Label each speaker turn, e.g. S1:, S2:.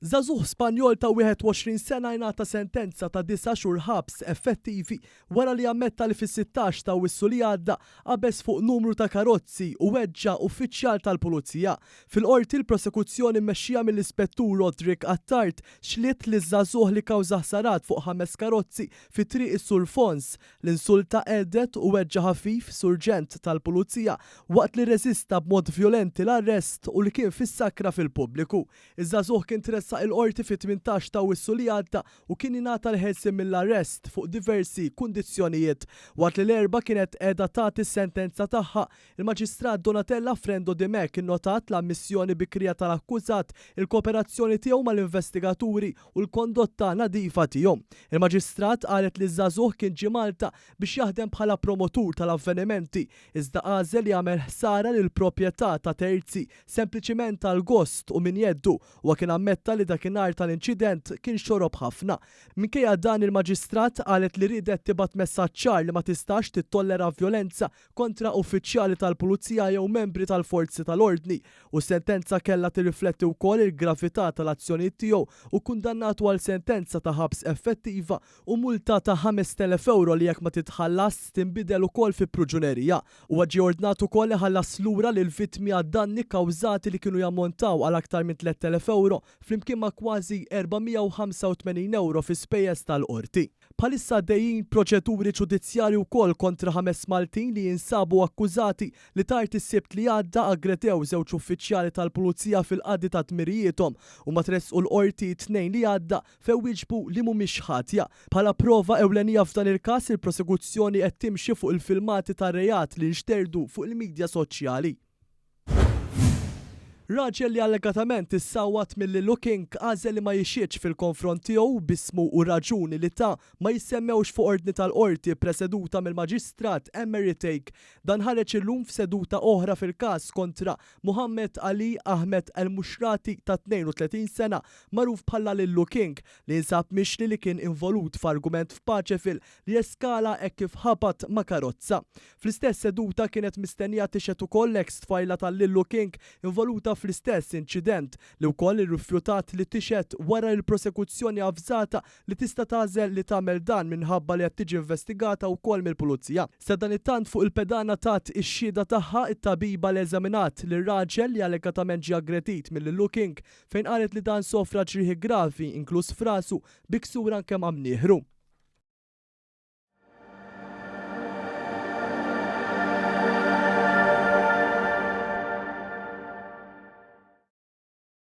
S1: Żagħżugħ Spanjol ta' 21 sena jingħata sentenza ta' 9 xhur ħabs effettivi wara li ammetta li fis-16 ta' Awwissu li għadda qabeż fuq numru ta' karozzi u weġġa' uffiċjal tal-Pulizija. Fil-qorti l-prosekuzzjoni mmexxija mill-Ispettur Rodrik Attart xliet li żagħżugħ li kawża ħsarat fuq 5 karozzi fi triq is-Sur Fons. L-insulta għedet u weġġa' ħafif surġent tal-Pulizija waqt li reżista b'mod vjolenti l-arrest u li kien fis-sakra fil-pubbliku. Iż-żagħżugħ kien tressaq il-qorti fit-18 ta' Awwissu li għadda u kien ingħata l-ħelsien mill-arrest fuq diversi kundizzjonijiet. Waqt li l-erba' kienet qiegħda tagħti s-sentenza tagħha, il-Maġistrat Donatella Frendo De Mek innotat l-ammissjoni bikrija tal-akkużat, il-kooperazzjoni tiegħu mal-investigaturi u l-kondotta nadifa tiegħu. Il-Maġistrat qalet li żagħżugħ kien ġie Malta biex jaħdem bħala promotur tal-avvenimenti, iżda għażel jagħmel ħsara lil proprjetà ta' terzi sempliċiment tal-gost u min jeddu u kien ammetta li dakinhar tal-inċident kien xorob ħafna. Minkejja dan il-Maġistrat qalet li ridet tibgħat messaġġ ċar li ma tistax tittollera vjolenza kontra uffiċjali tal-Pulizija jew membri tal-Forzi tal-Ordni u s-sentenza kellha tirrifletti wkoll il-gravità tal-azzjonijiet tiegħu u kundannatu għal sentenza ta' ħabs effettiva u multa ta' 5,000 euro li jekk ma titħallas tinbidel ukoll fi pruġunerija u ġie ordnat ukoll iħallas lura lil vittmi għad-danni kkawżati li kienu jammontaw għal aktar minn 3,000 euro flimkien ma' kważi 485 euro fi spejjeż tal-qorti. Bħalissa għaddejjin proċeduri ġudizzjarji wkoll kontra 5 Maltin li jinsabu akkużati li tard is-sibt li għadda aggredew żewġ uffiċjali tal-Pulizija fil-qadi ta' tmirijietom u ma tressqu l-qorti tnejn li għadda fejn wieġbu li mhumiex ħatja. Bħala prova ewlenija f'dan il-każ il-prosekuzzjoni qed timxi fuq il-filmati tar-rejat li nxterdu fuq il-midja soċjali. Raġel li allegatament issawwat mill-Lillu King għażel li ma jixxietx fil-konfront tiegħu b'ismu u raġuni li ta' ma jissemmewx fuq ordni tal-qorti preseduta mill-Maġistrat Emery Take. Dan ħareġ illum f'seduta oħra fil-każ kontra Muhammad Ali Ahmed El-Mushrati ta' 32 sena magħruf bħala Lillu King li jinsab mixli li kien involut f'argument f'paċe li eskala hekk kif ħabat ma' karozza. Fl-istess seduta kienet mistennija tixet ukoll ex-tfajla tal-Lillu King involuta fl-istess inċident li wkoll irrifjutat li tixet wara l-prosekuzzjoni avżata li tista' tagħżel li tagħmel dan minħabba li qed tiġi investigata wkoll mill-Pulizija. Sa dan it-tant fuq il-pedana tat ix-xhieda tagħha it-tabiba li eżaminat lir-raġel li allegatament ġie aggredit mill-Lillu King fejn qalet li dan sofra ġrieħi gravi inkluż f'rasu bi ksur anke ma' mnieħru.